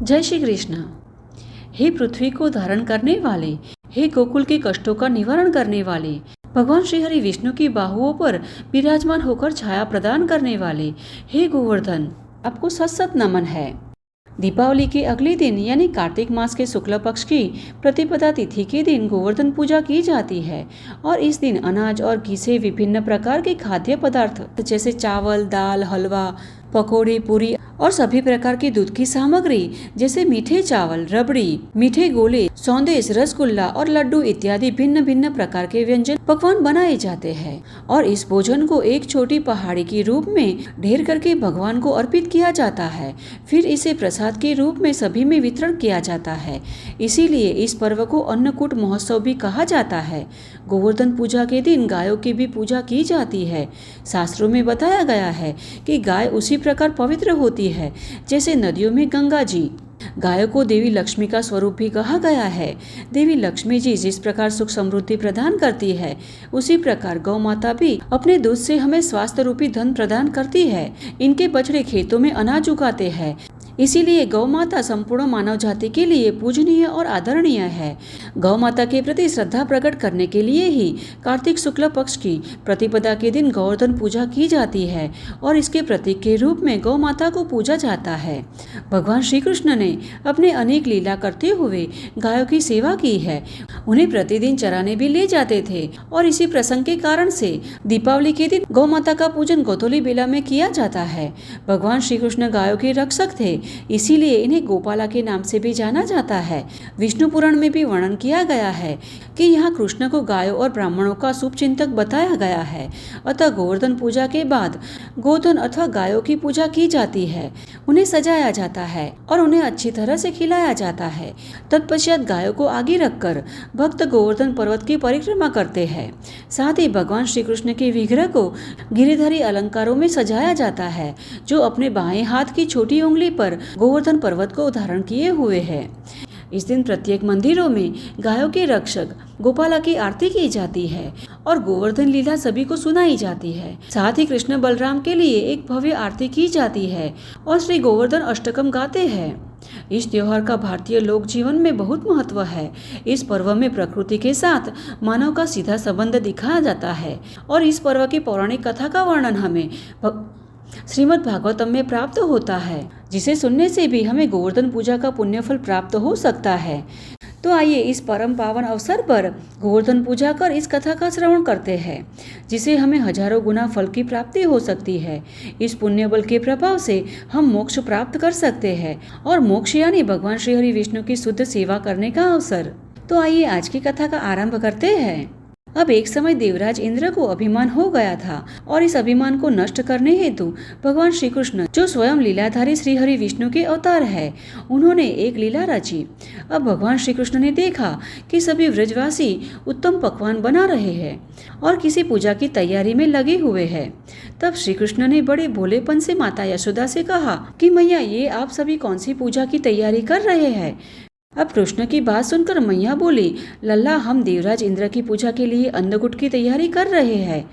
जय श्री कृष्ण। हे पृथ्वी को धारण करने वाले, हे गोकुल के कष्टों का निवारण करने वाले, भगवान श्री हरि विष्णु की बाहुओं पर विराजमान होकर छाया प्रदान करने वाले, हे गोवर्धन, आपको सत सत नमन है। दीपावली के अगले दिन यानी कार्तिक मास के शुक्ल पक्ष की प्रतिपदा तिथि के दिन गोवर्धन पूजा की जाती है और इस दिन अनाज और घी से विभिन्न प्रकार के खाद्य पदार्थ जैसे चावल, दाल, हलवा, पकौड़े, पूरी और सभी प्रकार की दूध की सामग्री जैसे मीठे चावल, रबड़ी, मीठे गोले, सौंदेश, रसगुल्ला और लड्डू इत्यादि भिन्न भिन्न प्रकार के व्यंजन पकवान बनाए जाते हैं और इस भोजन को एक छोटी पहाड़ी के रूप में ढेर करके भगवान को अर्पित किया जाता है। फिर इसे प्रसाद के रूप में सभी में वितरण किया जाता है। इसीलिए इस पर्व को अन्नकूट महोत्सव भी कहा जाता है। गोवर्धन पूजा के दिन गायों की भी पूजा की जाती है। शास्त्रों में बताया गया है कि गाय उसी प्रकार पवित्र होती है जैसे नदियों में गंगा जी। गायों को देवी लक्ष्मी का स्वरूप भी कहा गया है। देवी लक्ष्मी जी जिस प्रकार सुख समृद्धि प्रदान करती है, उसी प्रकार गौ माता भी अपने दूध से हमें स्वास्थ्य रूपी धन प्रदान करती है। इनके बछड़े खेतों में अनाज उगाते हैं। इसीलिए गौ माता संपूर्ण मानव जाति के लिए पूजनीय और आदरणीय है। गौ माता के प्रति श्रद्धा प्रकट करने के लिए ही कार्तिक शुक्ल पक्ष की प्रतिपदा के दिन गोवर्धन पूजा की जाती है और इसके प्रतीक के रूप में गौ माता को पूजा जाता है। भगवान श्री कृष्ण ने अपने अनेक लीला करते हुए गायों की सेवा की है। उन्हें प्रतिदिन चराने भी ले जाते थे और इसी प्रसंग के कारण से दीपावली के दिन गौ माता का पूजन गोधूली बेला में किया जाता है। भगवान श्री कृष्ण गायों के रक्षक थे, इसीलिए इन्हें गोपाला के नाम से भी जाना जाता है। विष्णु पुराण में भी वर्णन किया गया है कि यहाँ कृष्ण को गायों और ब्राह्मणों का शुभ चिंतक बताया गया है। अतः गोवर्धन पूजा के बाद गोधन अथवा गायों की पूजा की जाती है। उन्हें सजाया जाता है और उन्हें अच्छी तरह से खिलाया जाता है। तत्पश्चात गायों को आगे रखकर भक्त गोवर्धन पर्वत की परिक्रमा करते हैं। साथ ही भगवान श्री कृष्ण के विग्रह को गिरिधारी अलंकारों में सजाया जाता है, जो अपने बाएं हाथ की छोटी उंगली पर गोवर्धन पर्वत को धारण किए हुए है। इस दिन प्रत्येक मंदिरों में गायों के रक्षक गोपाला की आरती की जाती है और गोवर्धन लीला सभी को सुनाई जाती है। साथ ही कृष्ण बलराम के लिए एक भव्य आरती की जाती है और श्री गोवर्धन अष्टकम गाते हैं। इस त्योहार का भारतीय लोक जीवन में बहुत महत्व है। इस पर्व में प्रकृति के साथ मानव का सीधा संबंध दिखाया जाता है और इस पर्व की पौराणिक कथा का वर्णन हमें श्रीमद् भागवतम में प्राप्त होता है, जिसे सुनने से भी हमें गोवर्धन पूजा का पुण्यफल प्राप्त हो सकता है। तो आइए इस परम पावन अवसर पर गोवर्धन पूजा कर इस कथा का श्रवण करते हैं, जिसे हमें हजारों गुना फल की प्राप्ति हो सकती है। इस पुण्य बल के प्रभाव से हम मोक्ष प्राप्त कर सकते हैं और मोक्ष यानी भगवान श्री हरि विष्णु की शुद्ध सेवा करने का अवसर। तो आइए आज की कथा का आरंभ करते हैं। अब एक समय देवराज इंद्र को अभिमान हो गया था और इस अभिमान को नष्ट करने हेतु भगवान श्री कृष्ण, जो स्वयं लीलाधारी श्री हरि विष्णु के अवतार है, उन्होंने एक लीला रची। अब भगवान श्री कृष्ण ने देखा कि सभी व्रजवासी उत्तम पकवान बना रहे हैं और किसी पूजा की तैयारी में लगे हुए हैं। तब श्री कृष्ण ने बड़े भोलेपन से माता यशोदा से कहा कि मैया, ये आप सभी कौन सी पूजा की तैयारी कर रहे हैं? अब कृष्ण की बात सुनकर मैया बोली, लल्ला, हम देवराज इंद्र की पूजा के लिए अन्नकूट की तैयारी कर रहे हैं।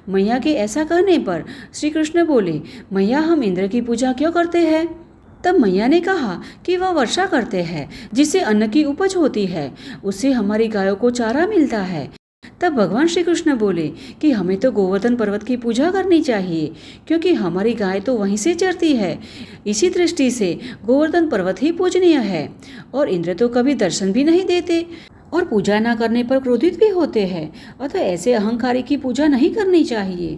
मैया के ऐसा कहने पर श्री कृष्ण बोले, मैया, हम इंद्र की पूजा क्यों करते हैं? तब मैया ने कहा कि वह वर्षा करते हैं, जिससे अन्न की उपज होती है, उससे हमारी गायों को चारा मिलता है। तब भगवान श्री कृष्ण बोले कि हमें तो गोवर्धन पर्वत की पूजा करनी चाहिए, क्योंकि हमारी गाय तो वहीं से चरती है। इसी दृष्टि से गोवर्धन पर्वत ही पूजनीय है और इंद्र तो कभी दर्शन भी नहीं देते और पूजा न करने पर क्रोधित भी होते हैं। अतः ऐसे अहंकारी की पूजा नहीं करनी चाहिए।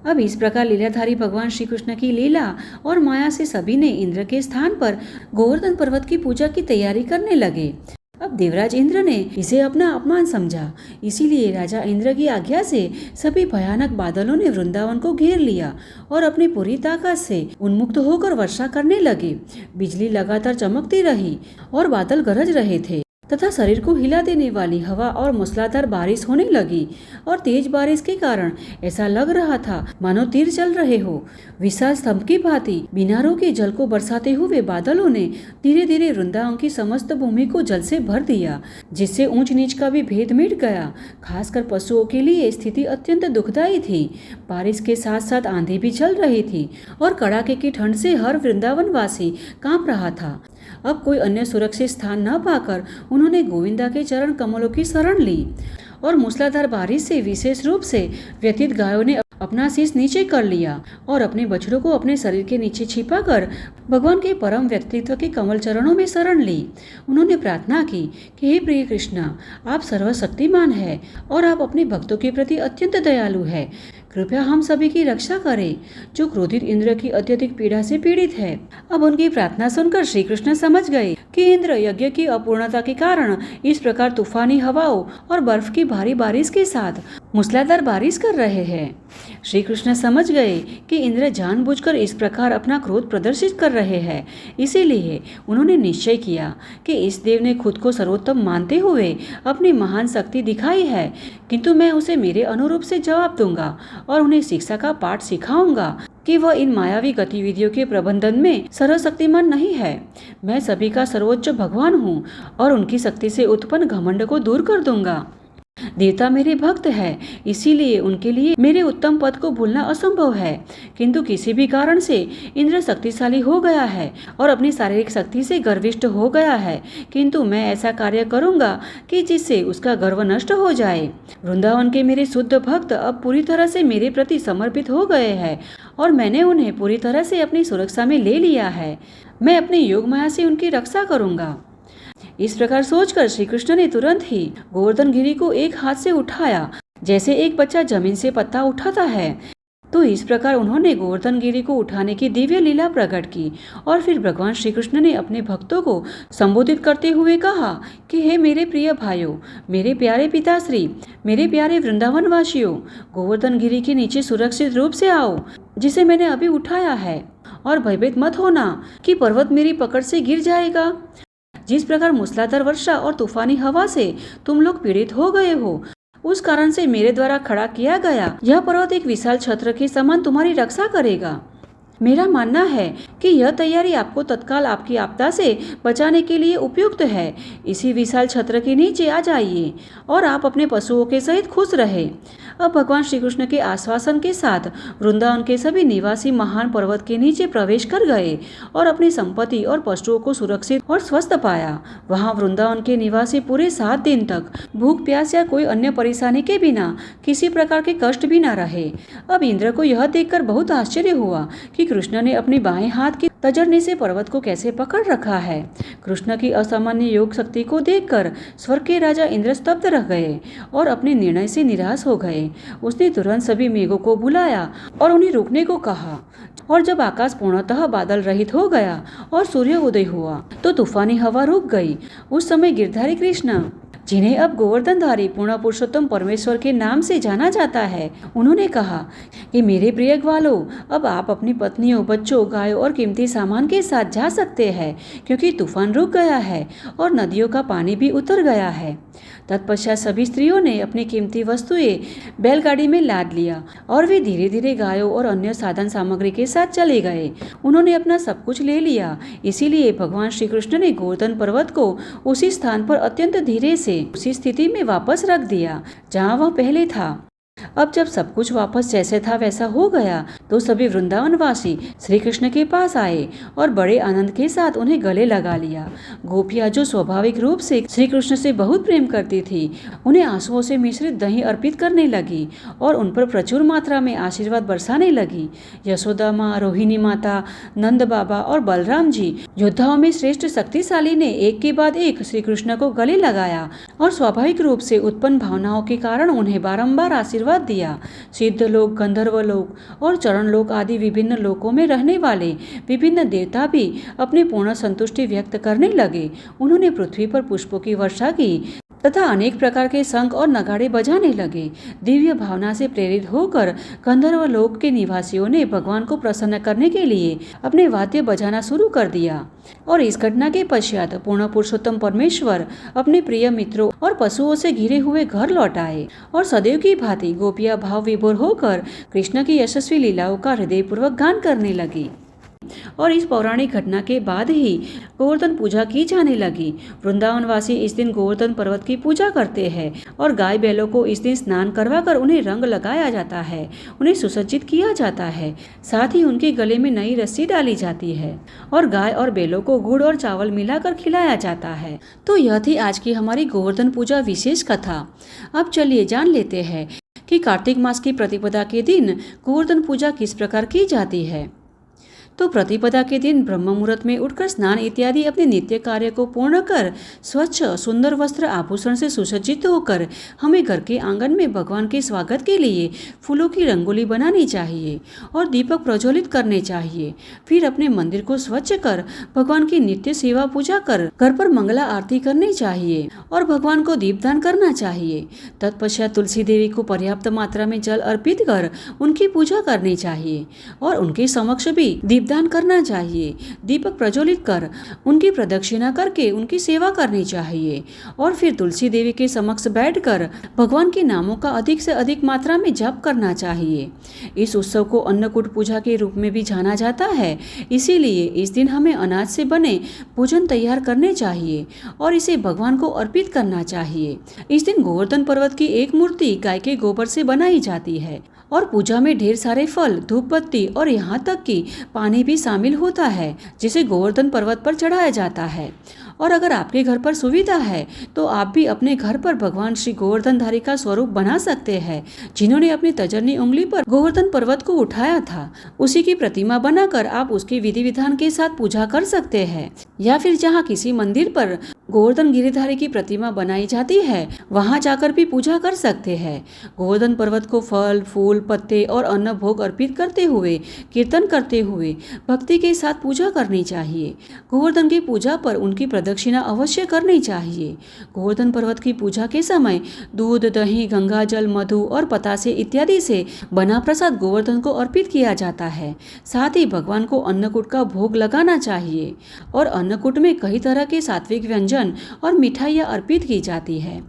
अब इस प्रकार लीलाधारी भगवान श्री कृष्ण की लीला और माया से सभी ने इंद्र के स्थान पर गोवर्धन पर्वत की पूजा की तैयारी करने लगे। अब देवराज इंद्र ने इसे अपना अपमान समझा, इसीलिए राजा इंद्र की आज्ञा से सभी भयानक बादलों ने वृंदावन को घेर लिया और अपनी पूरी ताकत से उन्मुक्त होकर वर्षा करने लगे। बिजली लगातार चमकती रही और बादल गरज रहे थे तथा शरीर को हिला देने वाली हवा और मूसलाधार बारिश होने लगी और तेज बारिश के कारण ऐसा लग रहा था मानो तीर चल रहे हो। विशाल स्तंभ की भांति बिना रोके जल को बरसाते हुए बादलों ने धीरे धीरे वृंदावन की समस्त भूमि को जल से भर दिया, जिससे ऊंच नीच का भी भेद मिट गया। खासकर पशुओं के लिए स्थिति अत्यंत दुखदायी थी। बारिश के साथ साथ आंधी भी चल रही थी और कड़ाके की ठंड से हर वृंदावन वासी कांप रहा था। अब कोई अन्य सुरक्षित स्थान न पाकर उन्होंने गोविंदा के चरण कमलों की शरण ली और मूसलाधार बारिश से विशेष रूप से व्यथित गायों ने अपना शीश नीचे कर लिया और अपने बछड़ों को अपने शरीर के नीचे छिपाकर भगवान के परम व्यक्तित्व के कमल चरणों में शरण ली। उन्होंने प्रार्थना की कि हे प्रिय कृष्णा, आप सर्वशक्तिमान हैं और आप अपने भक्तों के प्रति अत्यंत दयालु है। कृपया हम सभी की रक्षा करें जो क्रोधित इंद्र की अत्यधिक पीड़ा से पीड़ित है। अब उनकी प्रार्थना सुनकर श्री कृष्ण समझ गए कि इंद्र यज्ञ की अपूर्णता के कारण इस प्रकार तूफानी हवाओं और बर्फ की भारी बारिश के साथ मूसलाधार बारिश कर रहे हैं। श्री कृष्ण समझ गए कि इंद्र जानबूझकर इस प्रकार अपना क्रोध प्रदर्शित कर रहे हैं। इसीलिए उन्होंने निश्चय किया कि इस देव ने खुद को सर्वोत्तम मानते हुए अपनी महान शक्ति दिखाई है, किंतु मैं उसे मेरे अनुरूप से जवाब दूंगा और उन्हें शिक्षा का पाठ सिखाऊंगा कि वह इन मायावी गतिविधियों के प्रबंधन में सर्वशक्तिमान नहीं है। मैं सभी का सर्वोच्च भगवान हूँ और उनकी शक्ति से उत्पन्न घमंड को दूर कर दूंगा। देवता मेरे भक्त है, इसीलिए उनके लिए मेरे उत्तम पद को भूलना असंभव है। किंतु किसी भी कारण से इंद्र शक्तिशाली हो गया है और अपनी शारीरिक शक्ति से गर्विष्ठ हो गया है, किंतु मैं ऐसा कार्य करूंगा कि जिससे उसका गर्व नष्ट हो जाए। वृंदावन के मेरे शुद्ध भक्त अब पूरी तरह से मेरे प्रति समर्पित हो गए हैं और मैंने उन्हें पूरी तरह से अपनी सुरक्षा में ले लिया है। मैं अपनी योग माया से उनकी रक्षा करूंगा। इस प्रकार सोचकर श्री कृष्ण ने तुरंत ही गोवर्धन गिरी को एक हाथ से उठाया, जैसे एक बच्चा जमीन से पत्ता उठाता है। तो इस प्रकार उन्होंने गोवर्धन गिरी को उठाने की दिव्य लीला प्रकट की और फिर भगवान श्री कृष्ण ने अपने भक्तों को संबोधित करते हुए कहा कि हे मेरे प्रिय भाइयों, मेरे प्यारे पिताश्री, मेरे प्यारे वृंदावन वासियों, गोवर्धन गिरी के नीचे सुरक्षित रूप से आओ जिसे मैंने अभी उठाया है, और भयभीत मत होना कि पर्वत मेरी पकड़ से गिर जाएगा। जिस प्रकार मूसलाधार वर्षा और तूफानी हवा से तुम लोग पीड़ित हो गए हो, उस कारण से मेरे द्वारा खड़ा किया गया यह पर्वत एक विशाल छत्र के समान तुम्हारी रक्षा करेगा। मेरा मानना है कि यह तैयारी आपको तत्काल आपकी आपदा से बचाने के लिए उपयुक्त है। इसी विशाल छत्र के नीचे आ जाइए और आप अपने पशुओं के सहित खुश रहे। अब भगवान श्री कृष्ण के आश्वासन के साथ वृंदावन के सभी निवासी महान पर्वत के नीचे प्रवेश कर गए और अपनी संपत्ति और पशुओं को सुरक्षित और स्वस्थ पाया। वहां वृंदावन के निवासी पूरे 7 दिन तक भूख प्यास या कोई अन्य परेशानी के बिना किसी प्रकार के कष्ट भी न रहे। अब इंद्र को यह देखकर बहुत आश्चर्य हुआ कि कृष्ण ने अपने बाएं हाथ की तजरने से पर्वत को कैसे पकड़ रखा है। कृष्ण की असामान्य योग शक्ति को देखकर स्वर्ग के राजा इंद्र स्तब्ध रह गए और अपने निर्णय से निराश हो गए। उसने तुरंत सभी मेघों को बुलाया और उन्हें रुकने को कहा, और जब आकाश पूर्णतः बादल रहित हो गया और सूर्य उदय हुआ तो तूफानी हवा रुक गई। उस समय गिरधारी कृष्ण, जिन्हें अब गोवर्धनधारी पूर्ण पुरुषोत्तम परमेश्वर के नाम से जाना जाता है, उन्होंने कहा कि मेरे प्रिय ग्वालों, अब आप अपनी पत्नियों, बच्चों, गायों और कीमती सामान के साथ जा सकते हैं, क्योंकि तूफान रुक गया है और नदियों का पानी भी उतर गया है। तत्पश्चात सभी स्त्रियों ने अपनी कीमती वस्तुएं बैलगाड़ी में लाद लिया और वे धीरे धीरे गायों और अन्य साधन सामग्री के साथ चले गए। उन्होंने अपना सब कुछ ले लिया। इसीलिए भगवान श्री कृष्ण ने गोवर्धन पर्वत को उसी स्थान पर अत्यंत धीरे से उसी स्थिति में वापस रख दिया जहाँ वह पहले था। अब जब सब कुछ वापस जैसे था वैसा हो गया तो सभी वृंदावनवासी श्री कृष्ण के पास आए और बड़े आनंद के साथ उन्हें गले लगा लिया। गोपियां जो स्वाभाविक रूप से श्री कृष्ण से बहुत प्रेम करती थी, उन्हें आंसुओं से मिश्रित दही अर्पित करने लगी और उन पर प्रचुर मात्रा में आशीर्वाद बरसाने लगी। यशोदा माँ, रोहिणी माता, नंद बाबा और बलराम जी, योद्धाओं में श्रेष्ठ शक्तिशाली ने एक के बाद एक श्री कृष्ण को गले लगाया और स्वाभाविक रूप से उत्पन्न भावनाओं के कारण उन्हें बारंबार आशीर्वाद दिया। सिद्ध लोक, गंधर्व लोक और चरण लोक आदि विभिन्न लोकों में रहने वाले विभिन्न देवता भी अपनी पूर्ण संतुष्टि व्यक्त करने लगे। उन्होंने पृथ्वी पर पुष्पों की वर्षा की तथा अनेक प्रकार के शंख और नगाड़े बजाने लगे। दिव्य भावना से प्रेरित होकर गंधर्व लोक के निवासियों ने भगवान को प्रसन्न करने के लिए अपने वाद्य बजाना शुरू कर दिया और इस घटना के पश्चात पूर्ण पुरुषोत्तम परमेश्वर अपने प्रिय मित्रों और पशुओं से घिरे हुए घर लौट आए और सदैव की भांति गोपियां भाव विभोर होकर कृष्ण की यशस्वी लीलाओं का हृदयपूर्वक गान करने लगी। और इस पौराणिक घटना के बाद ही गोवर्धन पूजा की जाने लगी। वृंदावनवासी इस दिन गोवर्धन पर्वत की पूजा करते हैं और गाय बैलों को इस दिन स्नान करवाकर उन्हें रंग लगाया जाता है, उन्हें सुसज्जित किया जाता है। साथ ही उनके गले में नई रस्सी डाली जाती है और गाय और बैलों को गुड़ और चावल मिलाकर खिलाया जाता है। तो यह थी आज की हमारी गोवर्धन पूजा विशेष कथा। अब चलिए जान लेते हैं कि कार्तिक मास की प्रतिपदा के दिन गोवर्धन पूजा किस प्रकार की जाती है। तो प्रतिपदा के दिन ब्रह्म मुहूर्त में उठकर स्नान इत्यादि अपने नित्य कार्य को पूर्ण कर स्वच्छ सुंदर वस्त्र आभूषण से सुसज्जित होकर हमें घर के आंगन में भगवान के स्वागत के लिए फूलों की रंगोली बनानी चाहिए और दीपक प्रज्वलित करने चाहिए। फिर अपने मंदिर को स्वच्छ कर भगवान की नित्य सेवा पूजा कर घर पर मंगला आरती करनी चाहिए और भगवान को दीपदान करना चाहिए। तत्पश्चात तुलसी देवी को पर्याप्त मात्रा में जल अर्पित कर उनकी पूजा करनी चाहिए और उनके समक्ष भी दीपदान करना चाहिए। दीपक प्रज्वलित कर उनकी प्रदक्षिणा करके उनकी सेवा करनी चाहिए और फिर तुलसी देवी के समक्ष बैठकर भगवान के नामों का अधिक से अधिक मात्रा में जप करना चाहिए। इस उत्सव को अन्नकूट पूजा के रूप में भी जाना जाता है, इसीलिए इस दिन हमें अनाज से बने भोजन तैयार करने चाहिए और इसे भगवान को अर्पित करना चाहिए। इस दिन गोवर्धन पर्वत की एक मूर्ति गाय के गोबर से बनाई जाती है और पूजा में ढेर सारे फल, धूप बत्ती और यहाँ तक कि पानी भी शामिल होता है, जिसे गोवर्धन पर्वत पर चढ़ाया जाता है। और अगर आपके घर पर सुविधा है तो आप भी अपने घर पर भगवान श्री गोवर्धनधारी का स्वरूप बना सकते हैं, जिन्होंने अपनी तर्जनी उंगली पर गोवर्धन पर्वत को उठाया था। उसी की प्रतिमा बनाकर आप उसकी विधि विधान के साथ पूजा कर सकते हैं, या फिर जहाँ किसी मंदिर पर गोवर्धन गिरिधारी की प्रतिमा बनाई जाती है वहां जाकर भी पूजा कर सकते हैं। गोवर्धन पर्वत को फल, फूल, पत्ते और अन्न भोग अर्पित करते हुए, कीर्तन करते हुए भक्ति के साथ पूजा करनी चाहिए। गोवर्धन की पूजा पर उनकी प्रदक्षिणा अवश्य करनी चाहिए। गोवर्धन पर्वत की पूजा के समय दूध, दही, गंगा जल, मधु और पतासे इत्यादि से बना प्रसाद गोवर्धन को अर्पित किया जाता है। साथ ही भगवान को अन्नकूट का भोग लगाना चाहिए और अन्नकूट में कई तरह के सात्विक व्यंजन और मिठाइयाँ अर्पित की जाती है।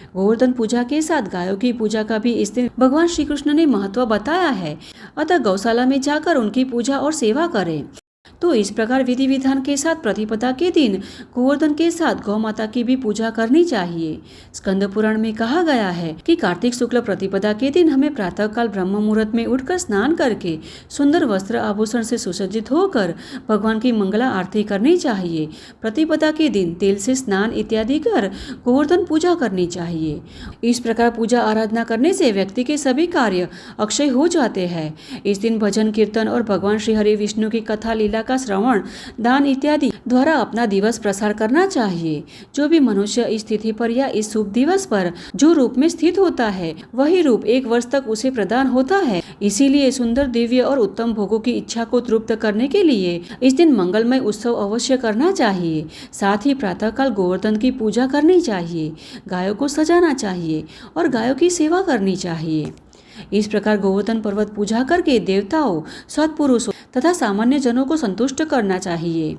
गोवर्धन पूजा के साथ गायों की पूजा का भी इस दिन भगवान श्री कृष्ण ने महत्व बताया है, अतः गौशाला में जाकर उनकी पूजा और सेवा करें। तो इस प्रकार विधि विधान के साथ प्रतिपदा के दिन गोवर्धन के साथ गौ माता की भी पूजा करनी चाहिए। स्कंद पुराण में कहा गया है कि कार्तिक शुक्ल प्रतिपदा के दिन हमें प्रातःकाल ब्रह्म मुहूर्त में उठकर स्नान करके सुंदर वस्त्र आभूषण से सुसज्जित होकर भगवान की मंगला आरती करनी चाहिए। प्रतिपदा के दिन तेल से स्नान इत्यादि कर गोवर्धन पूजा करनी चाहिए। इस प्रकार पूजा आराधना करने से व्यक्ति के सभी कार्य अक्षय हो जाते हैं। इस दिन भजन, कीर्तन और भगवान श्री हरि विष्णु की कथा, लीला का श्रवण, दान इत्यादि द्वारा अपना दिवस प्रसार करना चाहिए। जो भी मनुष्य इस तिथि पर या इस शुभ दिवस पर जो रूप में स्थित होता है वही रूप 1 वर्ष तक उसे प्रदान होता है। इसीलिए सुंदर, दिव्य और उत्तम भोगों की इच्छा को तृप्त करने के लिए इस दिन मंगलमय उत्सव अवश्य करना चाहिए। साथ ही प्रातःकाल गोवर्धन की पूजा करनी चाहिए, गायों को सजाना चाहिए और गायों की सेवा करनी चाहिए। इस प्रकार गोवर्धन पर्वत पूजा करके देवताओं, सत्पुरुषों तथा सामान्य जनों को संतुष्ट करना चाहिए।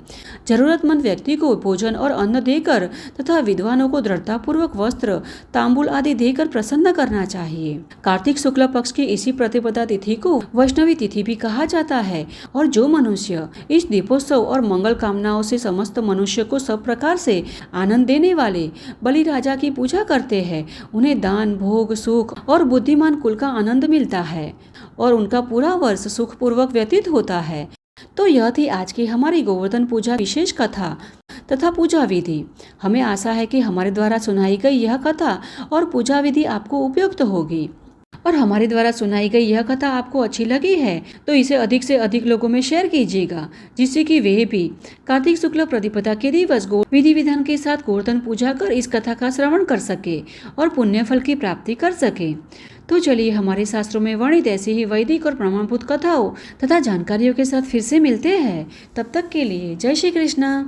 जरूरतमंद व्यक्ति को भोजन और अन्न देकर तथा विद्वानों को दृढ़तापूर्वक वस्त्र, तांबूल आदि देकर प्रसन्न करना चाहिए। कार्तिक शुक्ल पक्ष की इसी प्रतिपदा तिथि को वैष्णवी तिथि भी कहा जाता है और जो मनुष्य इस दीपोत्सव और मंगल कामनाओं से समस्त मनुष्य को सब प्रकार से आनंद देने वाले बलि राजा की पूजा करते हैं, उन्हें दान, भोग, सुख और बुद्धिमान कुल का आनंद मिलता है और उनका पूरा वर्ष सुखपूर्वक व्यतीत होता है। तो यह थी आज की हमारी गोवर्धन पूजा विशेष कथा तथा पूजा विधि। हमें आशा है कि हमारे द्वारा सुनाई गई यह कथा और पूजा विधि आपको उपयुक्त होगी और हमारे द्वारा सुनाई गई यह कथा आपको अच्छी लगी है तो इसे अधिक से अधिक लोगों में शेयर कीजिएगा, जिससे कि वे भी कार्तिक शुक्ल प्रतिपदा के दिवस विधि विधान के साथ गोवर्धन पूजा कर इस कथा का श्रवण कर सके और पुण्य फल की प्राप्ति कर सके। तो चलिए हमारे शास्त्रों में वर्णित ऐसी ही वैदिक और प्रमाणभूत कथाओं तथा जानकारियों के साथ फिर से मिलते हैं। तब तक के लिए जय श्री कृष्ण।